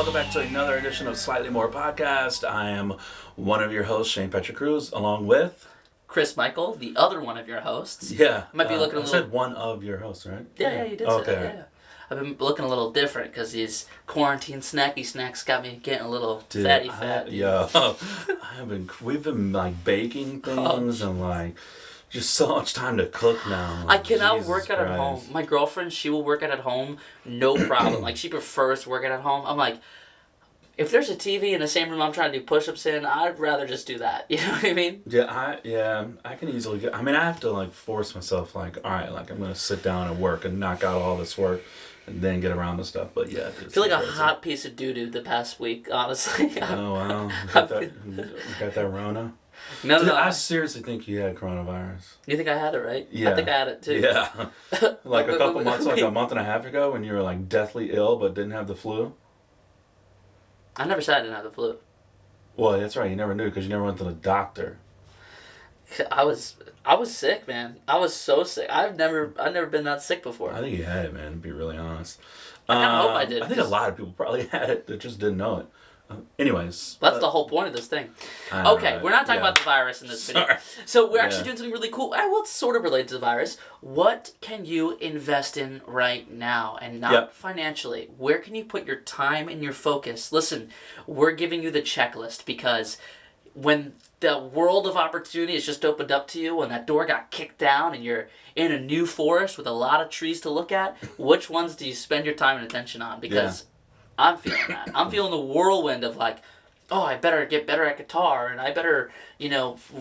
welcome back to another edition of Slightly More Podcast. I am one of your hosts, Shane Petricruz, along with... Chris Michael, the other one of your hosts. Yeah. I might be looking a little... I said one of your hosts, right? Yeah, you did say that, yeah. I've been looking a little different because these quarantine snacky snacks got me getting a little fatty fat. We've been like baking things and like just so much time to cook now. I cannot work out at home. My girlfriend, she will work out at home, no problem. Like she prefers to work out at home. I'm like, if there's a TV in the same room I'm trying to do push-ups in, I'd rather just do that. You know what I mean? I can easily get... I mean, I have to like force myself like, all right, like I'm going to sit down and work and knock out all this work and then get around to stuff. But yeah, I feel like a hot piece of doo-doo the past week, honestly. Oh, wow. You got that Rona? No. I seriously think you had coronavirus. You think I had it, right? Yeah. I think I had it too. Yeah. Like a couple months, like a month and a half ago when you were like deathly ill but didn't have the flu. I never said I didn't have the flu. Well, that's right. You never knew because you never went to the doctor. I was sick, man. I was so sick. I've never been that sick before. I think you had it, man, to be really honest. I kind of hope I did. I think a lot of people probably had it that just didn't know it. Anyways. That's the whole point of this thing. Okay, we're not talking about the virus in this video. Sorry. So we're actually doing something really cool. Well, it's sort of related to the virus. What can you invest in right now and not financially? Where can you put your time and your focus? Listen, we're giving you the checklist because when the world of opportunity has just opened up to you, when that door got kicked down and you're in a new forest with a lot of trees to look at, which ones do you spend your time and attention on? Because I'm feeling that. I'm feeling the whirlwind of like, oh, I better get better at guitar, and I better,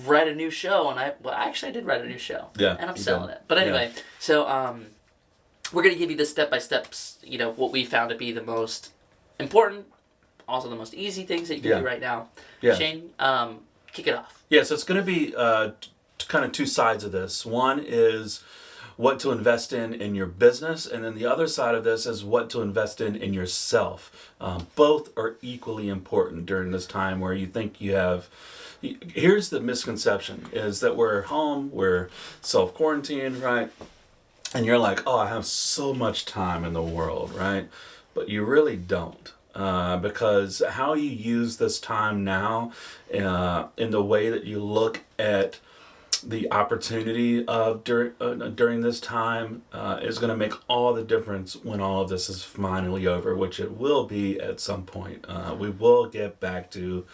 write a new show. And I did write a new show. Yeah. And I'm selling it. But anyway, so we're going to give you the step-by-steps, what we found to be the most important, also the most easy things that you can do right now. Yeah. Shane, kick it off. Yeah, so it's going to be kind of two sides of this. One is what to invest in your business, and then the other side of this is what to invest in yourself. Both are equally important during this time where you think you have... Here's the misconception, is that we're home, we're self-quarantined, right? And you're like, oh, I have so much time in the world, right? But you really don't. Because how you use this time now in the way that you look at the opportunity of during this time is going to make all the difference when all of this is finally over, which it will be at some point. We will get back to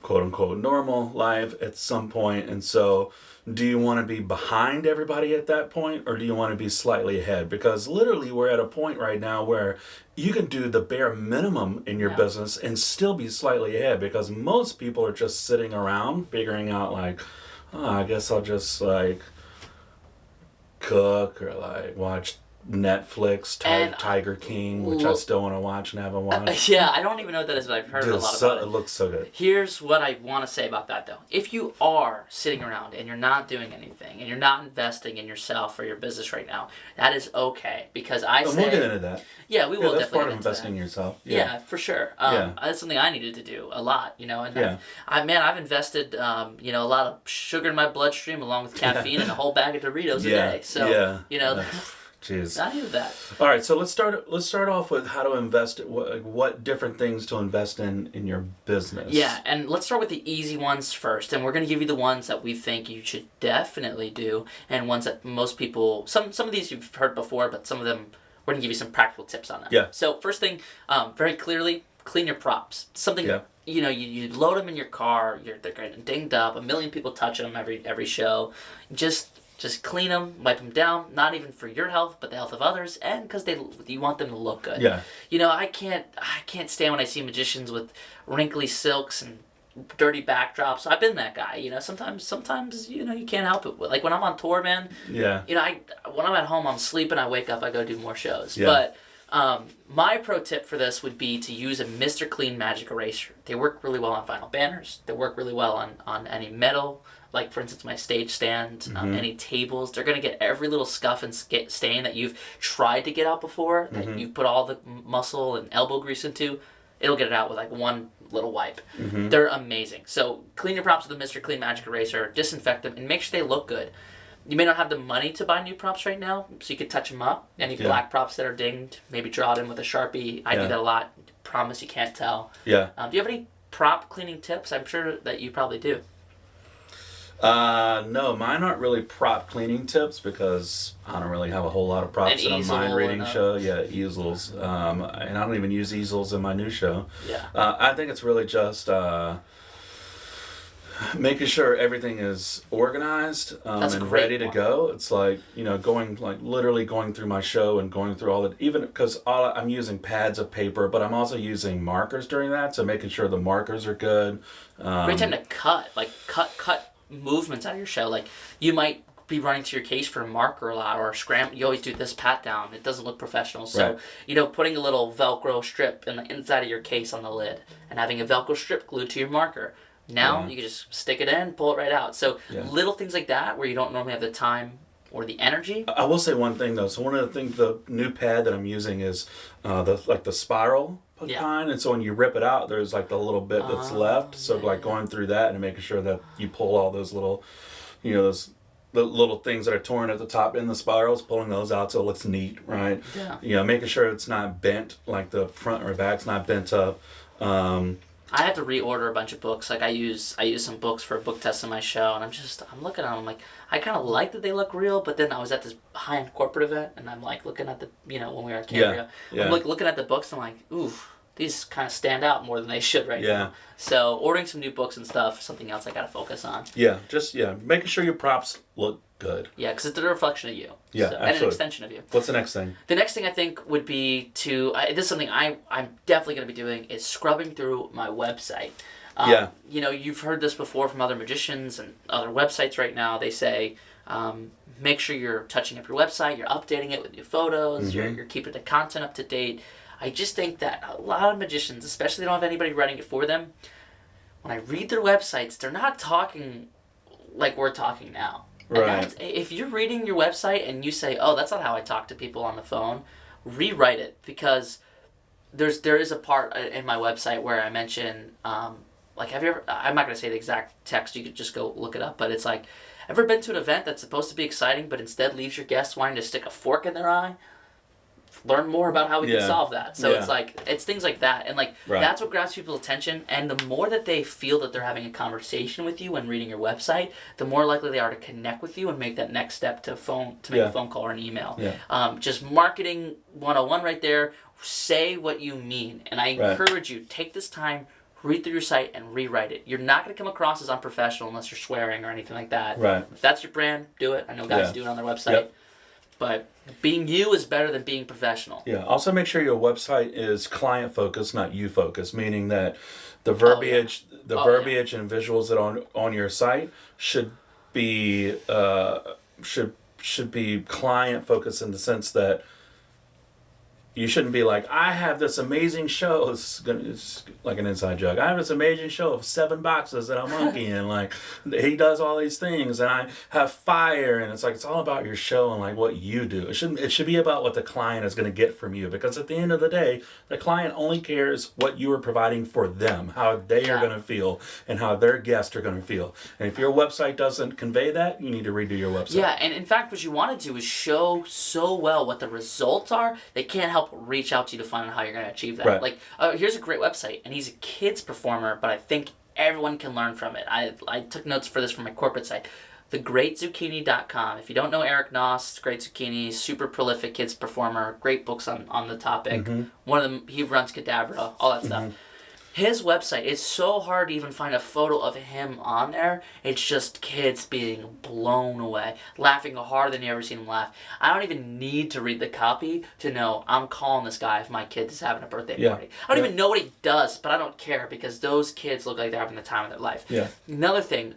quote-unquote normal life at some point, and so do you want to be behind everybody at that point, or do you want to be slightly ahead? Because literally we're at a point right now where you can do the bare minimum in your business and still be slightly ahead, because most people are just sitting around figuring out like, oh, I guess I'll just like cook or like watch Netflix, Tiger King, which I still want to watch and haven't watched. Yeah, I don't even know what that is, but I've heard a lot about it. It looks so good. Here's what I want to say about that, though. If you are sitting around and you're not doing anything and you're not investing in yourself or your business right now, that is okay. Because we'll get into that. Yeah, we will that's definitely part get of investing in yourself. Yeah, for sure. That's something I needed to do a lot, And I've invested, a lot of sugar in my bloodstream along with caffeine and a whole bag of Doritos a day. So, Jeez. I needed that. All right, so let's start off with how to invest. What different things to invest in your business. Yeah, and let's start with the easy ones first, and we're going to give you the ones that we think you should definitely do, and ones that most people. Some of these you've heard before, but some of them we're going to give you some practical tips on them. Yeah. So first thing, very clearly, clean your props. Something. Yeah. You load them in your car. They're getting dinged up. A million people touch them every show. Just clean them, wipe them down, not even for your health, but the health of others, and because you want them to look good. Yeah. I can't stand when I see magicians with wrinkly silks and dirty backdrops. I've been that guy. Sometimes you can't help it. Like when I'm on tour, man. Yeah. When I'm at home, I'm sleeping. I wake up, I go do more shows. Yeah. But my pro tip for this would be to use a Mr. Clean Magic Eraser. They work really well on vinyl banners. They work really well on any metal. Like, for instance, my stage stand, any tables. They're going to get every little scuff and stain that you've tried to get out before, that you put all the muscle and elbow grease into. It'll get it out with, like, one little wipe. They're amazing. So, clean your props with the Mr. Clean Magic Eraser, disinfect them, and make sure they look good. You may not have the money to buy new props right now, so you could touch them up. Any black props that are dinged, maybe draw it in with a Sharpie. I do that a lot. promise you can't tell. Yeah. Do you have any prop cleaning tips? I'm sure that you probably do. No, mine aren't really prop cleaning tips because I don't really have a whole lot of props in a mind reading show. Yeah, easels. And I don't even use easels in my new show. Yeah. I think it's really just making sure everything is organized and ready to go. It's like, literally going through my show and going through all the, even because I'm using pads of paper, but I'm also using markers during that. So making sure the markers are good. Great time to cut movements out of your show. Like, you might be running to your case for a marker a lot, or you always do this pat down. It doesn't look professional. So, putting a little Velcro strip in the inside of your case on the lid and having a Velcro strip glued to your marker. Now you can just stick it in, pull it right out. So little things like that where you don't normally have the time or the energy. I will say one thing though. So one of the things, the new pad that I'm using is the spiral kind, and so when you rip it out, there's like the little bit that's left. So like going through that and making sure that you pull all those little, the little things that are torn at the top in the spirals, pulling those out so it looks neat, right? Yeah. Making sure it's not bent, like the front or back's not bent up. I had to reorder a bunch of books. Like I use some books for a book test in my show, and I'm looking at them. I'm like, I kind of like that they look real, but then I was at this high-end corporate event, and I'm like looking at the, when we were at Cambria, I'm like looking at the books, and I'm like, ooh, these kind of stand out more than they should now. So ordering some new books and stuff, something else I got to focus on. Yeah, just making sure your props look good. Yeah, because it's a reflection of you. Yeah, absolutely. And an extension of you. What's the next thing? The next thing I think would be this is something I'm definitely going to be doing, is scrubbing through my website. You've heard this before from other magicians and other websites right now. They say, make sure you're touching up your website, you're updating it with new photos, you're keeping the content up to date. I just think that a lot of magicians, especially they don't have anybody writing it for them, when I read their websites, they're not talking like we're talking now. Right. If you're reading your website and you say, oh, that's not how I talk to people on the phone, rewrite it, because there is a part in my website where I mention, have you ever, I'm not going to say the exact text, you could just go look it up, but it's like, ever been to an event that's supposed to be exciting but instead leaves your guests wanting to stick a fork in their eye? Learn more about how we can solve that. So it's things like that, and that's what grabs people's attention. And the more that they feel that they're having a conversation with you when reading your website, the more likely they are to connect with you and make that next step to make a phone call or an email. Just marketing 101 right there. Say what you mean, and I encourage you, take this time, read through your site and rewrite it. You're not going to come across as unprofessional unless you're swearing or anything like that. If that's your brand, do it. I know guys do it on their website. But being you is better than being professional. Yeah. Also make sure your website is client focused, not you focused, meaning that the verbiage and visuals that are on your site should be should be client focused, in the sense that you shouldn't be like, I have this amazing show. It's like an inside joke. I have this amazing show of 7 boxes that I'm monkey in. Like, he does all these things, and I have fire, and it's like, it's all about your show and like what you do. It should be about what the client is going to get from you, because at the end of the day, the client only cares what you are providing for them, how they are going to feel, and how their guests are going to feel. And if your website doesn't convey that, you need to redo your website. Yeah, and in fact, what you want to do is show so well what the results are, they can't help reach out to you to find out how you're going to achieve that. Like, here's a great website, and he's a kids performer, but I think everyone can learn from it. I took notes for this from my corporate site. TheGreatZucchini.com. If you don't know Eric Noss, Great Zucchini, super prolific kids performer, great books on the topic. One of them, he runs Cadabra, all that stuff. His website, it's so hard to even find a photo of him on there. It's just kids being blown away, laughing harder than you ever seen them laugh. I don't even need to read the copy to know I'm calling this guy if my kid is having a birthday party. I don't even know what he does, but I don't care, because those kids look like they're having the time of their life. Another thing,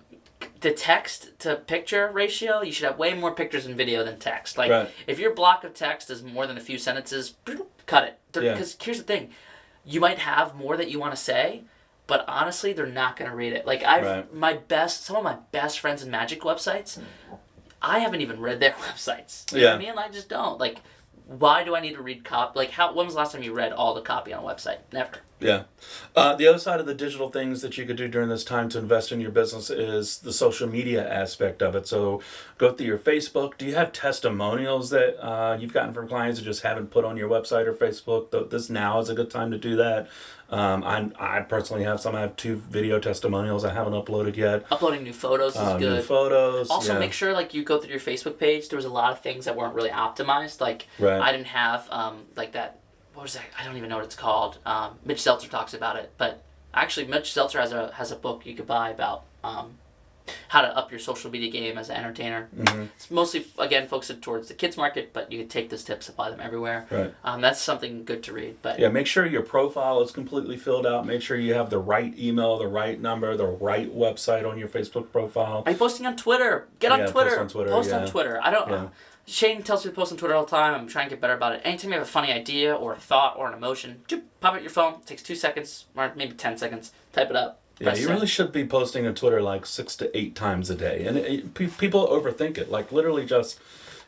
the text to picture ratio, you should have way more pictures and video than text. If your block of text is more than a few sentences, cut it. Because here's the thing. You might have more that you want to say, but honestly, they're not going to read it. Like, some of my best friends in magic websites, I haven't even read their websites. You know what I mean? I just don't. Like, why do I need to read copy? Like, when was the last time you read all the copy on a website? Never. Yeah. The other side of the digital things that you could do during this time to invest in your business is the social media aspect of it. So go through your Facebook. Do you have testimonials that you've gotten from clients that just haven't put on your website or Facebook? This now is a good time to do that. I personally have some. I have 2 video testimonials I haven't uploaded yet. Uploading new photos is good. New photos. Also, yeah. make sure like you go through your Facebook page. There was a lot of things that weren't really optimized. Like Right. I didn't have like that. What was that? I don't even know what it's called. Mitch Zeltzer talks about it, but actually Mitch Zeltzer has a book you could buy about how to up your social media game as an entertainer. Mm-hmm. It's mostly again focused towards the kids market, but you can take those tips, apply them everywhere. Right. That's something good to read. But yeah, make sure your profile is completely filled out. Make sure you have the right email, the right number, the right website on your Facebook profile. Are you posting on Twitter? Get on Yeah, Twitter. post on Twitter, Post yeah. on Twitter. I don't. Yeah. Shane tells me to post on Twitter all the time. I'm trying to get better about it. Anytime you have a funny idea or a thought or an emotion, pop it your phone. It takes 2 seconds or maybe 10 seconds. Type it up. Yeah, you really should be posting on Twitter like 6 to 8 times a day. And people overthink it. Like literally just,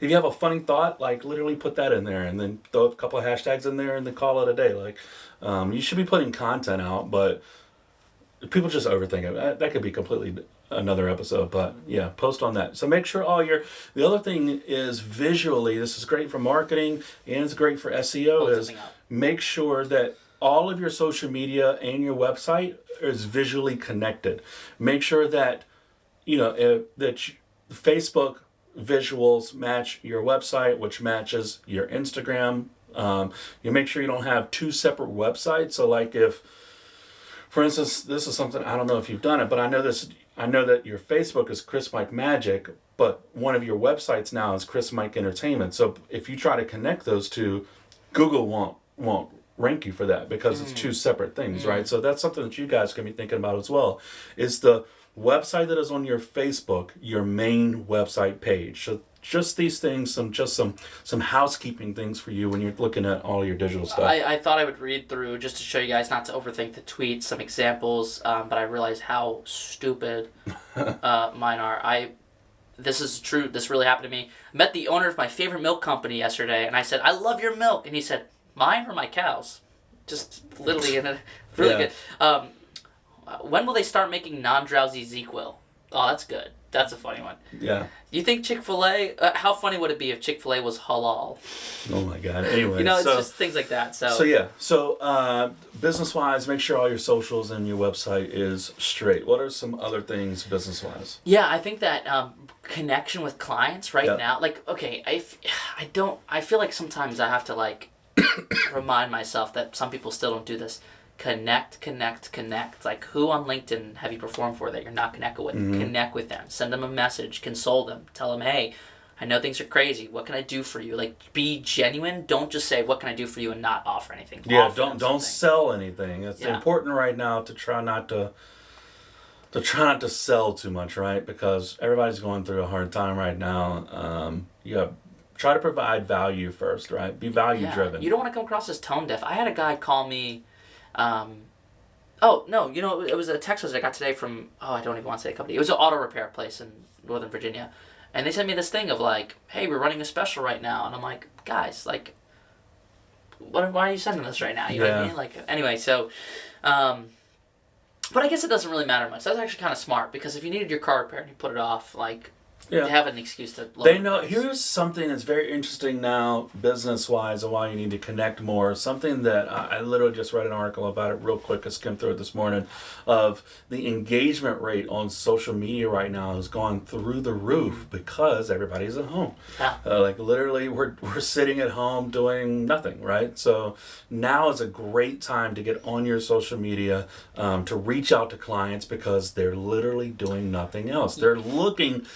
if you have a funny thought, like literally put that in there and then throw a couple of hashtags in there and then call it a day. Like you should be putting content out, but people just overthink it. That could be completely another episode, but yeah, post on that. So make sure the other thing is visually, this is great for marketing and it's great for SEO, is make sure that all of your social media and your website is visually connected. Make sure that, Facebook visuals match your website, which matches your Instagram. You make sure you don't have 2 separate websites. So like if, for instance, this is something, I don't know if you've done it, but I know that your Facebook is Chris Mike Magic, but one of your websites now is Chris Mike Entertainment. So if you try to connect those two, Google won't rank you for that because it's 2 separate things, right? So that's something that you guys can be thinking about as well. Is the website that is on your Facebook your main website page? So just these things, some housekeeping things for you when you're looking at all your digital stuff. I thought I would read through just to show you guys not to overthink the tweets, some examples, but I realized how stupid mine are. This is true. This really happened to me. I met the owner of my favorite milk company yesterday, and I said, "I love your milk," and he said, "Mine or my cows?" Just literally, and really good. When will they start making non-drowsy ZQL? Oh, that's good. That's a funny one. Yeah. You think Chick-fil-A, how funny would it be if Chick-fil-A was halal? Oh my God. Anyway. It's just things like that. So business-wise, make sure all your socials and your website is straight. What are some other things business-wise? Yeah, I think that connection with clients now, like, okay, I feel like sometimes I have to like remind myself that some people still don't do this. Connect. Like, who on LinkedIn have you performed for that you're not connected with? Mm-hmm. Connect with them. Send them a message. Console them. Tell them, hey, I know things are crazy. What can I do for you? Like, be genuine. Don't just say, what can I do for you, and not offer anything. Yeah, don't sell anything. It's important right now to try not to sell too much, right? Because everybody's going through a hard time right now. Try to provide value first, right? Be value driven. You don't want to come across as tone deaf. I had a guy call me. It was a text message I got today from, I don't even want to say a company. It was an auto repair place in Northern Virginia. And they sent me this thing of like, hey, we're running a special right now. And I'm like, guys, like, why are you sending this right now? You know what I mean? Like, anyway, so, but I guess it doesn't really matter much. That's actually kind of smart because if you needed your car repaired and you put it off, like, they have an excuse to lower They know. the price. Here's something that's very interesting now, business-wise, and why you need to connect more. Something that I literally just read an article about it real quick. I skimmed through it this morning. Of the engagement rate on social media right now has gone through the roof because everybody's at home. Yeah. Like literally, we're sitting at home doing nothing, right? So now is a great time to get on your social media to reach out to clients because they're literally doing nothing else. They're looking.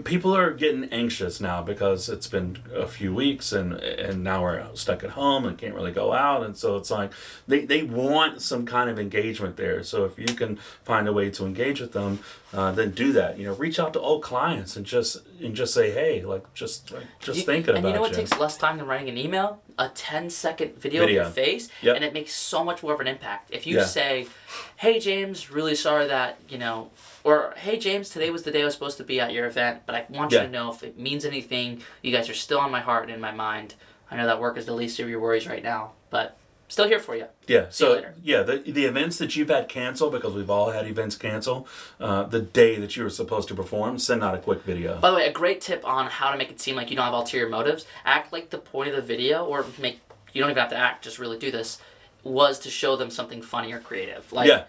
People are getting anxious now because it's been a few weeks and now we're stuck at home and can't really go out, and so it's like they want some kind of engagement there. So if you can find a way to engage with them, then do that. Reach out to old clients and just say, hey, just thinking about you. And you know what takes less time than writing an email? A 10-second video of your face, and it makes so much more of an impact. If you say, hey James, really sorry that or, hey, James, today was the day I was supposed to be at your event, but I want you to know if it means anything, you guys are still on my heart and in my mind. I know that work is the least of your worries right now, but Still here for you. Yeah. See you So later. yeah, the events that you've had cancel, because we've all had events cancel, the day that you were supposed to perform, send out a quick video. By the way, a great tip on how to make it seem like you don't have ulterior motives. Act like the point of the video, or you don't even have to act, just really do this, was to show them something funny or creative. Like, Yeah.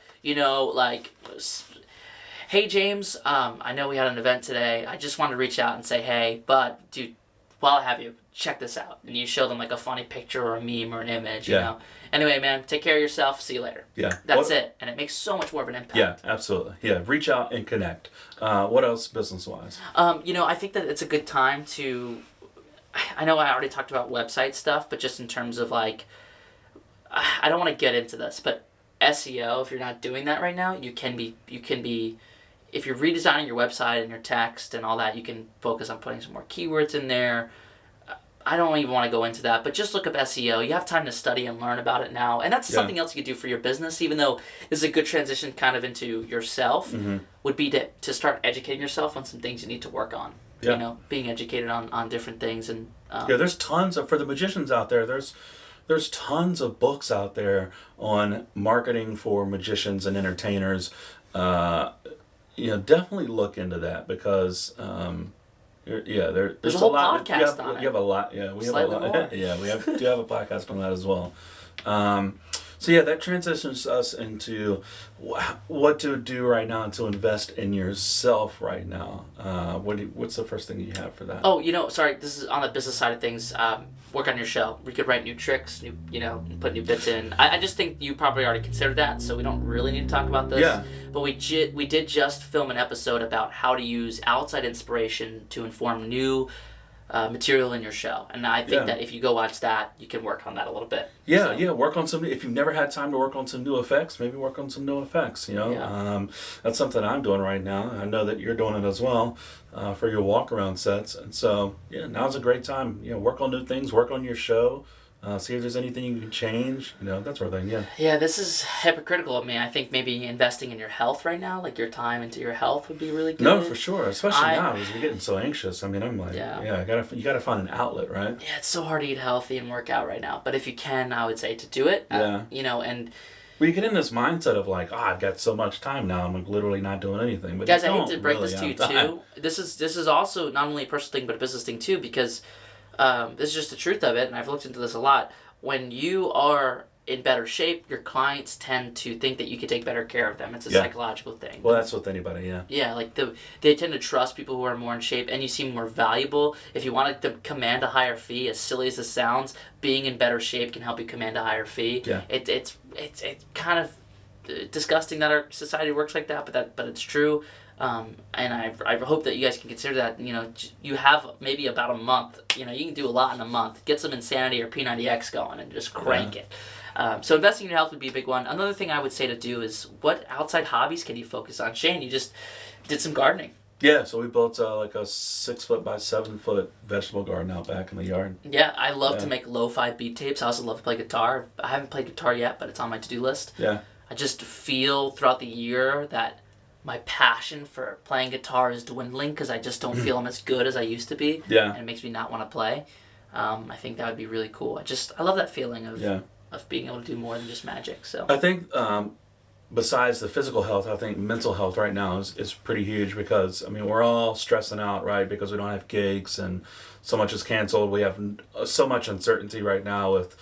Hey James, I know we had an event today. I just wanted to reach out and say, hey, but dude, while I have you, check this out. And you show them like a funny picture or a meme or an image, you know. Anyway, man, take care of yourself. See you later. Yeah. That's it. And it makes so much more of an impact. Yeah, absolutely. Yeah, reach out and connect. What else business-wise? I think that it's a good time to... I know I already talked about website stuff, but just in terms of like... I don't want to get into this, but SEO, if you're not doing that right now, you can be... If you're redesigning your website and your text and all that, you can focus on putting some more keywords in there. I don't even want to go into that, but just look up SEO. You have time to study and learn about it now. And that's something else you could do for your business, even though this is a good transition kind of into yourself, would be to start educating yourself on some things you need to work on. Yeah. You know, being educated on different things. And there's tons of, for the magicians out there, there's tons of books out there on marketing for magicians and entertainers. Definitely look into that, because there's a whole lot. podcast on it. You have a lot. Yeah, we have Slightly a lot. more. Yeah, we do have a podcast on that as well. That transitions us into what to do right now to invest in yourself right now. What's the first thing you have for that? Oh, sorry, this is on the business side of things. Work on your show. We could write new tricks, put new bits in. I just think you probably already considered that, so we don't really need to talk about this. Yeah. But we did just film an episode about how to use outside inspiration to inform new material in your show. And I think that if you go watch that, you can work on that a little bit. Yeah, work on some. If you've never had time to work on some new effects, maybe work on some new effects. That's something I'm doing right now. I know that you're doing it as well for your walk around sets. And so now's a great time. Work on new things. Work on your show. See if there's anything you can change. That sort of thing. Yeah. Yeah, this is hypocritical of me. I think maybe investing in your health right now, like your time into your health, would be really good. No, for sure. Especially now, because we're getting so anxious. I mean, I'm like, you gotta find an outlet, right? Yeah, it's so hard to eat healthy and work out right now. But if you can, I would say to do it. And well, you get in this mindset of like, I've got so much time now. I'm like literally not doing anything. But guys, I hate to break this to you too. This is also not only a personal thing but a business thing too, because this is just the truth of it, and I've looked into this a lot. When you are in better shape, your clients tend to think that you can take better care of them. It's a psychological thing. Well, that's with anybody, yeah. Yeah, like they tend to trust people who are more in shape, and you seem more valuable. If you wanted to command a higher fee, as silly as this sounds, being in better shape can help you command a higher fee. Yeah. It's kind of disgusting that our society works like that, but it's true. And I hope that you guys can consider that. You have maybe about a month. You can do a lot in a month. Get some Insanity or P90X going and just crank it. So investing in your health would be a big one. Another thing I would say to do is, what outside hobbies can you focus on? Shane, you just did some gardening. Yeah, so we built like a 6 foot by 7 foot vegetable garden out back in the yard. Yeah, I love to make lo-fi beat tapes. I also love to play guitar. I haven't played guitar yet, but it's on my to-do list. Yeah. I just feel throughout the year that my passion for playing guitar is dwindling, because I just don't feel I'm as good as I used to be. Yeah. And it makes me not want to play. I think that would be really cool. I love that feeling of being able to do more than just magic. So I think besides the physical health, I think mental health right now is pretty huge, because we're all stressing out, right? Because we don't have gigs and so much is canceled. We have so much uncertainty right now with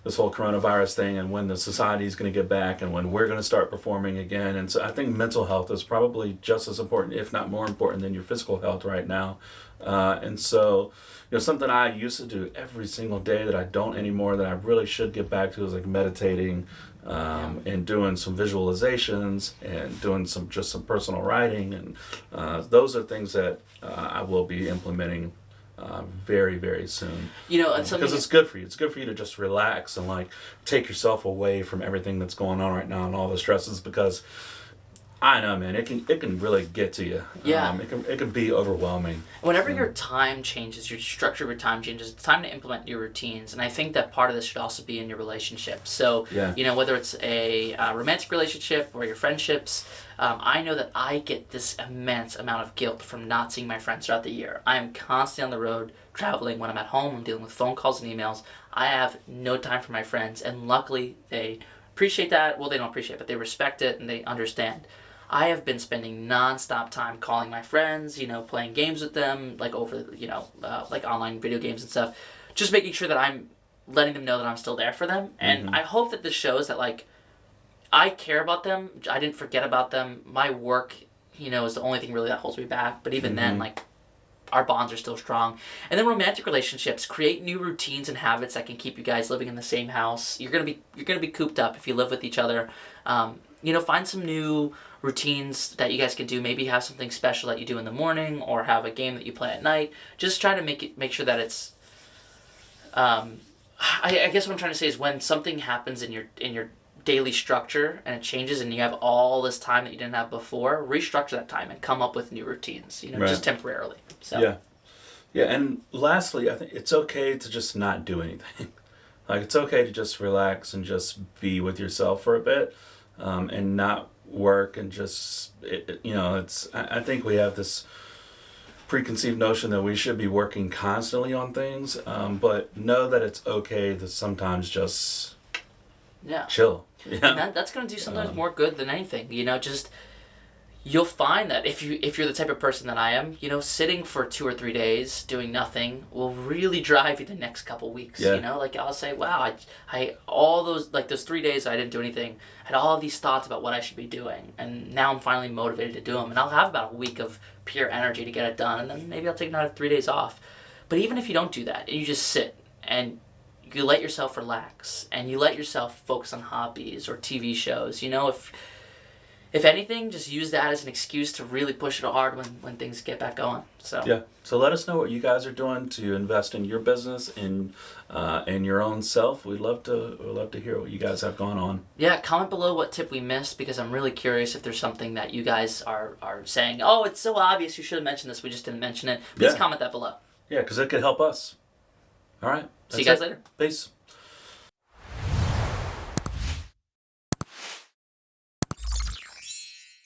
this whole coronavirus thing, and when the society is going to get back, and when we're going to start performing again. And so I think mental health is probably just as important, if not more important, than your physical health right now. And so, something I used to do every single day that I don't anymore, that I really should get back to, is like meditating, and doing some visualizations, and doing some personal writing. And those are things that I will be implementing very, very soon. Because it's good for you. It's good for you to just relax and like take yourself away from everything that's going on right now and all the stresses, because I know, man. It can really get to you. Yeah. It can be overwhelming. Whenever your time changes, your structure of your time changes, it's time to implement new routines. And I think that part of this should also be in your relationships. So, Yeah. whether it's a romantic relationship or your friendships, I know that I get this immense amount of guilt from not seeing my friends throughout the year. I am constantly on the road, traveling. When I'm at home, I'm dealing with phone calls and emails. I have no time for my friends. And luckily, they appreciate that. Well, they don't appreciate it, but they respect it and they understand. I have been spending nonstop time calling my friends, playing games with them, like over, like online video games and stuff. Just making sure that I'm letting them know that I'm still there for them. And I hope that this shows that, like, I care about them. I didn't forget about them. My work, is the only thing really that holds me back. But even then, like, our bonds are still strong. And then romantic relationships, create new routines and habits that can keep you guys living in the same house. You're gonna be cooped up if you live with each other. Find some new routines that you guys can do. Maybe have something special that you do in the morning, or have a game that you play at night. Just try to make sure that it's. I guess what I'm trying to say is, when something happens in your daily structure and it changes and you have all this time that you didn't have before, restructure that time and come up with new routines. Right. Just temporarily. So. Yeah. Yeah, and lastly, I think it's okay to just not do anything. Like, it's okay to just relax and just be with yourself for a bit, and not work and just, I think we have this preconceived notion that we should be working constantly on things, but know that it's okay to sometimes just chill. Yeah. And that's going to do sometimes more good than anything. Just you'll find that if you're the type of person that I am, sitting for 2 or 3 days doing nothing will really drive you the next couple weeks. Yeah. Like, I'll say, wow, I all those, like, those 3 days I didn't do anything, I had all these thoughts about what I should be doing, and now I'm finally motivated to do them, and I'll have about a week of pure energy to get it done, and then maybe I'll take another 3 days off. But even if you don't do that and you just sit and you let yourself relax and you let yourself focus on hobbies or TV shows, if anything, just use that as an excuse to really push it hard when things get back going. So Yeah. So let us know what you guys are doing to invest in your business and in your own self. We'd love to hear what you guys have going on. Yeah, comment below what tip we missed, because I'm really curious if there's something that you guys are saying, oh, it's so obvious, you should have mentioned this, we just didn't mention it. Please comment that below. Yeah, because it could help us. All right. See you guys later. Peace.